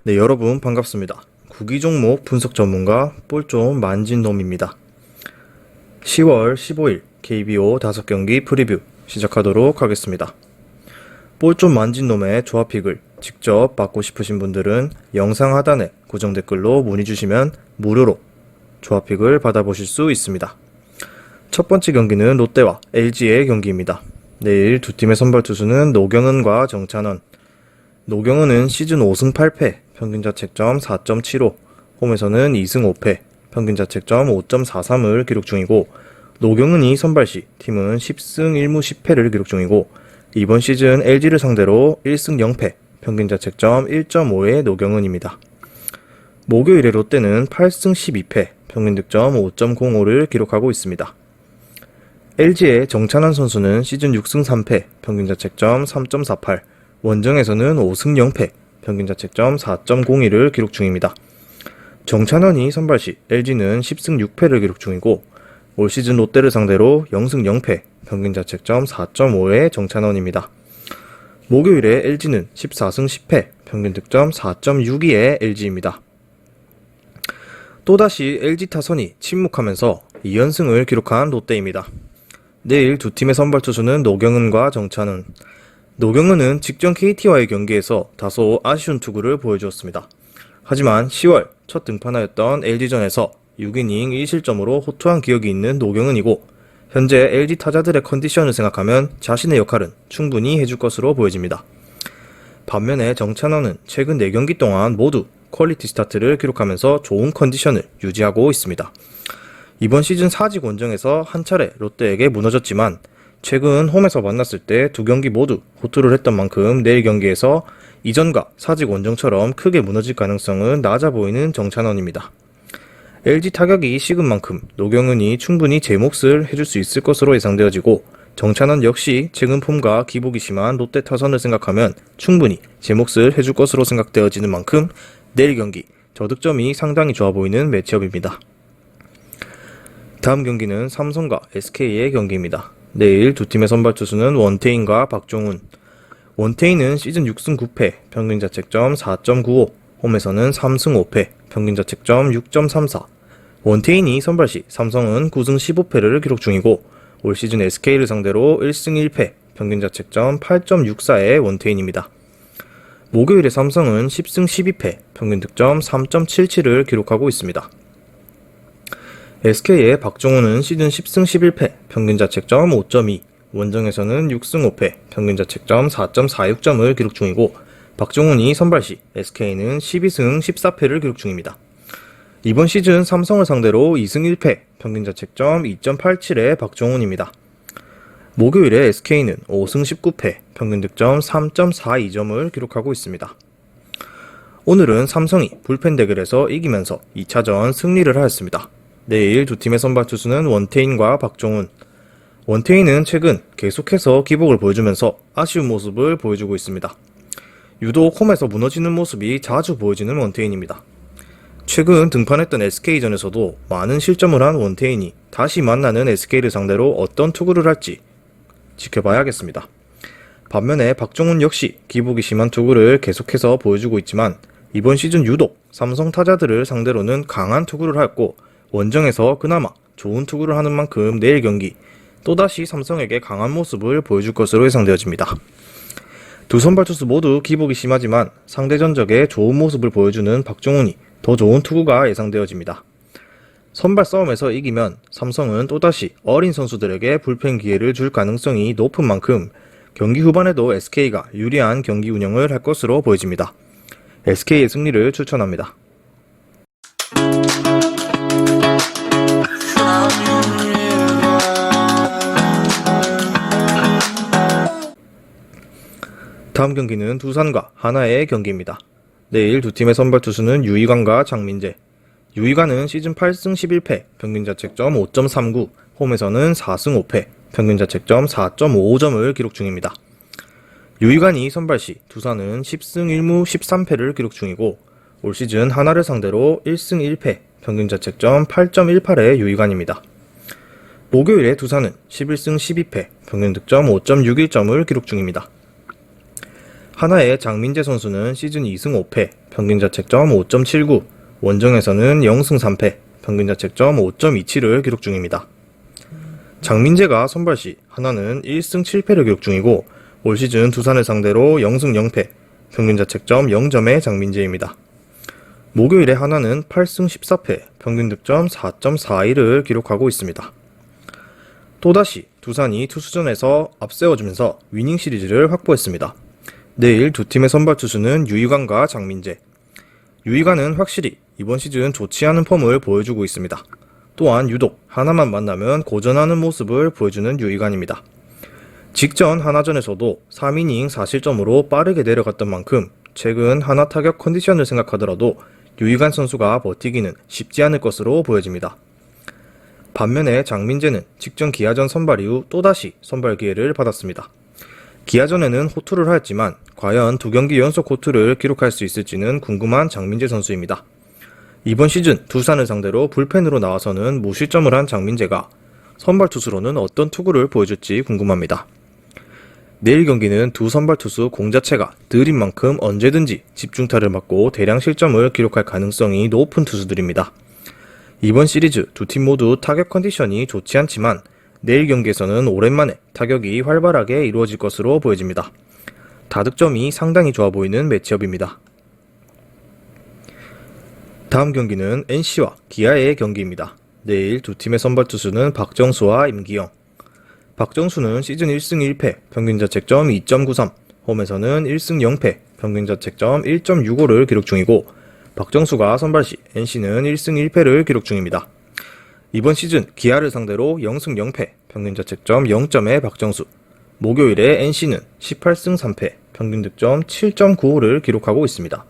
네, 여러분 반갑습니다. 구기 종목 분석 전문가 볼좀 만진놈입니다. 10월 15일 KBO 5경기 프리뷰 시작하도록 하겠습니다. 볼좀 만진놈의 조합픽을 직접 받고 싶으신 분들은 영상 하단에 고정 댓글로 문의 주시면 무료로 조합픽을 받아보실 수 있습니다. 첫 번째 경기는 롯데와 LG의 경기입니다. 내일 두 팀의 선발 투수는 노경은과 정찬원. 노경은은 시즌 5승 8패, 평균자책점 4.75, 홈에서는 2승 5패, 평균자책점 5.43을 기록 중이고, 노경은이 선발 시 팀은 10승 1무 10패를 기록 중이고, 이번 시즌 LG를 상대로 1승 0패, 평균자책점 1.5의 노경은입니다. 목요일에 롯데는 8승 12패, 평균득점 5.05를 기록하고 있습니다. LG의 정찬환 선수는 시즌 6승 3패, 평균자책점 3.48, 원정에서는 5승 0패, 평균자책점 4.02를 기록 중입니다. 정찬원이 선발 시 LG는 10승 6패를 기록 중이고, 올 시즌 롯데를 상대로 0승 0패, 평균자책점 4.5의 정찬원입니다. 목요일에 LG는 14승 10패, 평균득점 4.62의 LG입니다. 또다시 LG 타선이 침묵하면서 2연승을 기록한 롯데입니다. 내일 두 팀의 선발 투수는 노경은과 정찬원. 노경은은 직전 KT와의 경기에서 다소 아쉬운 투구를 보여주었습니다. 하지만 10월 첫 등판하였던 LG전에서 6이닝 1실점으로 호투한 기억이 있는 노경은이고, 현재 LG 타자들의 컨디션을 생각하면 자신의 역할은 충분히 해줄 것으로 보여집니다. 반면에 정찬원은 최근 4경기 동안 모두 퀄리티 스타트를 기록하면서 좋은 컨디션을 유지하고 있습니다. 이번 시즌 4직 원정에서 한 차례 롯데에게 무너졌지만, 최근 홈에서 만났을 때 2경기 모두 호투를 했던 만큼 내일 경기에서 이전과 사직 원정처럼 크게 무너질 가능성은 낮아 보이는 정찬원입니다. LG 타격이 식은 만큼 노경은이 충분히 제 몫을 해줄 수 있을 것으로 예상되어지고, 정찬원 역시 최근 폼과 기복이 심한 롯데 타선을 생각하면 충분히 제 몫을 해줄 것으로 생각되어지는 만큼 내일 경기 저득점이 상당히 좋아 보이는 매치업입니다. 다음 경기는 삼성과 SK의 경기입니다. 내일 두 팀의 선발 투수는 원태인과 박종훈. 원태인은 시즌 6승 9패, 평균자책점 4.95, 홈에서는 3승 5패, 평균자책점 6.34. 원태인이 선발 시 삼성은 9승 15패를 기록 중이고, 올 시즌 SK를 상대로 1승 1패, 평균자책점 8.64의 원태인입니다. 목요일에 삼성은 10승 12패, 평균득점 3.77을 기록하고 있습니다. SK의 박종훈은 시즌 10승 11패, 평균자책점 5.2, 원정에서는 6승 5패, 평균자책점 4.46점을 기록 중이고, 박종훈이 선발 시 SK는 12승 14패를 기록 중입니다. 이번 시즌 삼성을 상대로 2승 1패, 평균자책점 2.87의 박종훈입니다. 목요일에 SK는 5승 19패, 평균득점 3.42점을 기록하고 있습니다. 오늘은 삼성이 불펜 대결에서 이기면서 2차전 승리를 하였습니다. 내일 두 팀의 선발 투수는 원태인과 박종훈. 원태인은 최근 계속해서 기복을 보여주면서 아쉬운 모습을 보여주고 있습니다. 유독 홈에서 무너지는 모습이 자주 보여지는 원태인입니다. 최근 등판했던 SK전에서도 많은 실점을 한 원태인이 다시 만나는 SK를 상대로 어떤 투구를 할지 지켜봐야겠습니다. 반면에 박종훈 역시 기복이 심한 투구를 계속해서 보여주고 있지만, 이번 시즌 유독 삼성 타자들을 상대로는 강한 투구를 하였고, 원정에서 그나마 좋은 투구를 하는 만큼 내일 경기 또다시 삼성에게 강한 모습을 보여줄 것으로 예상되어집니다. 두 선발 투수 모두 기복이 심하지만 상대 전적에 좋은 모습을 보여주는 박종훈이 더 좋은 투구가 예상되어집니다. 선발 싸움에서 이기면 삼성은 또다시 어린 선수들에게 불펜 기회를 줄 가능성이 높은 만큼 경기 후반에도 SK가 유리한 경기 운영을 할 것으로 보여집니다. SK의 승리를 추천합니다. 다음 경기는 두산과 하나의 경기입니다. 내일 두 팀의 선발 투수는 유이관과 장민재. 유이관은 시즌 8승 11패, 평균자책점 5.39, 홈에서는 4승 5패, 평균자책점 4.55점을 기록 중입니다. 유이관이 선발 시 두산은 10승 1무 13패를 기록 중이고, 올 시즌 하나를 상대로 1승 1패, 평균자책점 8.18의 유이관입니다. 목요일에 두산은 11승 12패, 평균득점 5.61점을 기록 중입니다. 하나의 장민재 선수는 시즌 2승 5패, 평균 자책점 5.79, 원정에서는 0승 3패, 평균 자책점 5.27을 기록 중입니다. 장민재가 선발 시 하나는 1승 7패를 기록 중이고 올 시즌 두산을 상대로 0승 0패, 평균 자책점 0점의 장민재입니다. 목요일에 하나는 8승 14패, 평균 득점 4.41을 기록하고 있습니다. 또다시 두산이 투수전에서 앞세워주면서 위닝 시리즈를 확보했습니다. 내일 두 팀의 선발 투수는 유희관과 장민재. 유희관은 확실히 이번 시즌 좋지 않은 폼을 보여주고 있습니다. 또한 유독 하나만 만나면 고전하는 모습을 보여주는 유희관입니다. 직전 하나전에서도 3이닝 4실점으로 빠르게 내려갔던 만큼 최근 하나 타격 컨디션을 생각하더라도 유희관 선수가 버티기는 쉽지 않을 것으로 보여집니다. 반면에 장민재는 직전 기아전 선발 이후 또다시 선발 기회를 받았습니다. 기아전에는 호투를 하였지만 과연 2경기 연속 호투를 기록할 수 있을지는 궁금한 장민재 선수입니다. 이번 시즌 두산을 상대로 불펜으로 나와서는 무실점을 한 장민재가 선발 투수로는 어떤 투구를 보여줄지 궁금합니다. 내일 경기는 두 선발 투수 공 자체가 느린 만큼 언제든지 집중타를 맞고 대량 실점을 기록할 가능성이 높은 투수들입니다. 이번 시리즈 두 팀 모두 타격 컨디션이 좋지 않지만 내일 경기에서는 오랜만에 타격이 활발하게 이루어질 것으로 보여집니다. 다득점이 상당히 좋아 보이는 매치업입니다. 다음 경기는 NC와 기아의 경기입니다. 내일 두 팀의 선발 투수는 박정수와 임기영. 박정수는 시즌 1승 1패, 평균 자책점 2.93, 홈에서는 1승 0패, 평균 자책점 1.65를 기록 중이고 박정수가 선발 시 NC는 1승 1패를 기록 중입니다. 이번 시즌 기아를 상대로 0승 0패, 평균 자책점 0점의 박정수. 목요일에 NC는 18승 3패, 평균 득점 7.95를 기록하고 있습니다.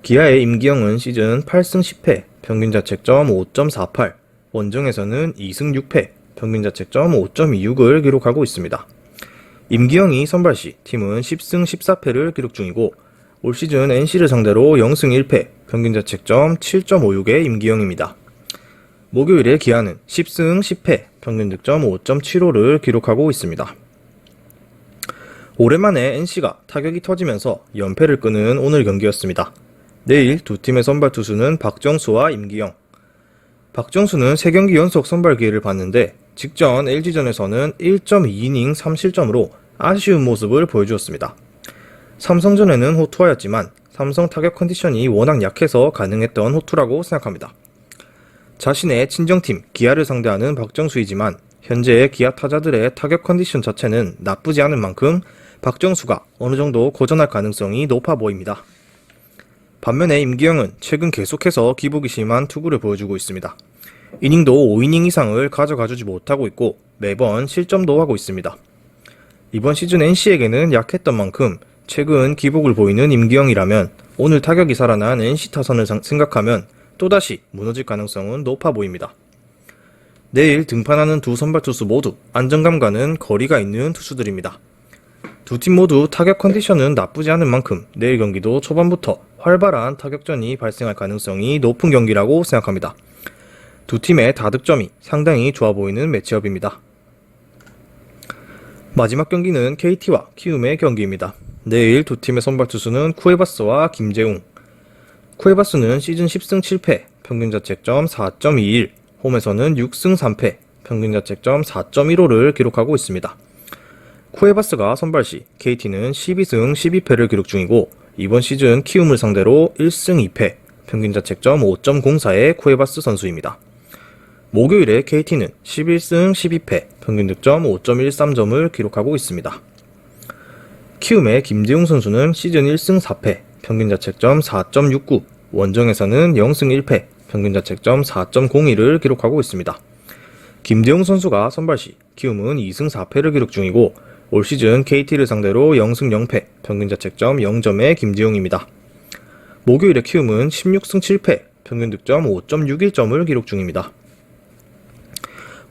기아의 임기영은 시즌 8승 10패, 평균 자책점 5.48, 원정에서는 2승 6패, 평균 자책점 5.26을 기록하고 있습니다. 임기영이 선발 시 팀은 10승 14패를 기록 중이고 올 시즌 NC를 상대로 0승 1패, 평균 자책점 7.56의 임기영입니다. 목요일에 기아는 10승 10패, 평균 득점 5.75를 기록하고 있습니다. 오랜만에 NC가 타격이 터지면서 연패를 끄는 오늘 경기였습니다. 내일 두 팀의 선발 투수는 박정수와 임기영. 박정수는 3경기 연속 선발 기회를 받는데 직전 LG전에서는 1.2이닝 3실점으로 아쉬운 모습을 보여주었습니다. 삼성전에는 호투하였지만 삼성 타격 컨디션이 워낙 약해서 가능했던 호투라고 생각합니다. 자신의 친정팀 기아를 상대하는 박정수이지만 현재의 기아 타자들의 타격 컨디션 자체는 나쁘지 않은 만큼 박정수가 어느 정도 고전할 가능성이 높아 보입니다. 반면에 임기영은 최근 계속해서 기복이 심한 투구를 보여주고 있습니다. 이닝도 5이닝 이상을 가져가주지 못하고 있고 매번 실점도 하고 있습니다. 이번 시즌 NC에게는 약했던 만큼 최근 기복을 보이는 임기영이라면 오늘 타격이 살아난 NC 타선을 생각하면 또다시 무너질 가능성은 높아 보입니다. 내일 등판하는 두 선발 투수 모두 안정감과는 거리가 있는 투수들입니다. 두 팀 모두 타격 컨디션은 나쁘지 않은 만큼 내일 경기도 초반부터 활발한 타격전이 발생할 가능성이 높은 경기라고 생각합니다. 두 팀의 다득점이 상당히 좋아 보이는 매치업입니다. 마지막 경기는 KT와 키움의 경기입니다. 내일 두 팀의 선발 투수는 쿠에바스와 김재웅. 쿠에바스는 시즌 10승 7패, 평균 자책점 4.21, 홈에서는 6승 3패, 평균 자책점 4.15를 기록하고 있습니다. 쿠에바스가 선발 시 KT는 12승 12패를 기록 중이고 이번 시즌 키움을 상대로 1승 2패, 평균 자책점 5.04의 쿠에바스 선수입니다. 목요일에 KT는 11승 12패, 평균 득점 5.13점을 기록하고 있습니다. 키움의 김재웅 선수는 시즌 1승 4패, 평균 자책점 4.69, 원정에서는 0승 1패, 평균 자책점 4.02를 기록하고 있습니다. 김재웅 선수가 선발 시 키움은 2승 4패를 기록 중이고 올 시즌 KT를 상대로 0승 0패, 평균 자책점 0점의 김재웅입니다. 목요일에 키움은 16승 7패, 평균 득점 5.61점을 기록 중입니다.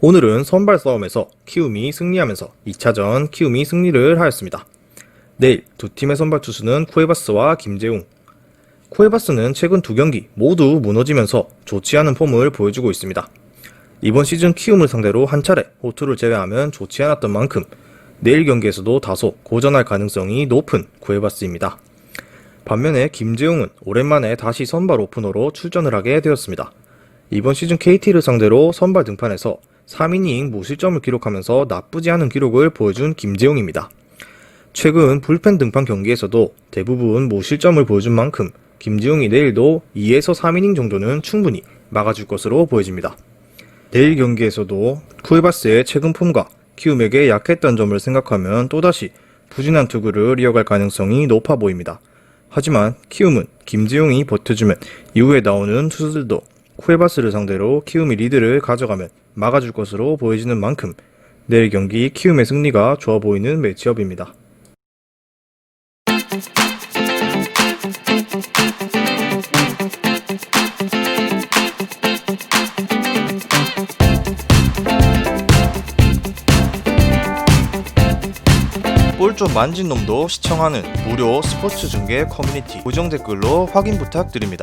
오늘은 선발 싸움에서 키움이 승리하면서 2차전 키움이 승리를 하였습니다. 내일 두 팀의 선발 투수는 쿠에바스와 김재웅. 쿠에바스는 최근 2경기 모두 무너지면서 좋지 않은 폼을 보여주고 있습니다. 이번 시즌 키움을 상대로 한 차례 호투를 제외하면 좋지 않았던 만큼 내일 경기에서도 다소 고전할 가능성이 높은 구에바스입니다. 반면에 김재웅은 오랜만에 다시 선발 오프너로 출전을 하게 되었습니다. 이번 시즌 KT를 상대로 선발 등판에서 3이닝 무실점을 기록하면서 나쁘지 않은 기록을 보여준 김재웅입니다. 최근 불펜 등판 경기에서도 대부분 무실점을 보여준 만큼 김재웅이 내일도 2에서 3이닝 정도는 충분히 막아줄 것으로 보여집니다. 내일 경기에서도 쿠에바스의 최근 폼과 키움에게 약했던 점을 생각하면 또다시 부진한 투구를 이어갈 가능성이 높아 보입니다. 하지만 키움은 김재웅이 버텨주면 이후에 나오는 투수들도 쿠에바스를 상대로 키움이 리드를 가져가면 막아줄 것으로 보여지는 만큼 내일 경기 키움의 승리가 좋아 보이는 매치업입니다. 볼 좀 만진 놈도 시청하는 무료 스포츠 중계 커뮤니티 고정 댓글로 확인 부탁드립니다.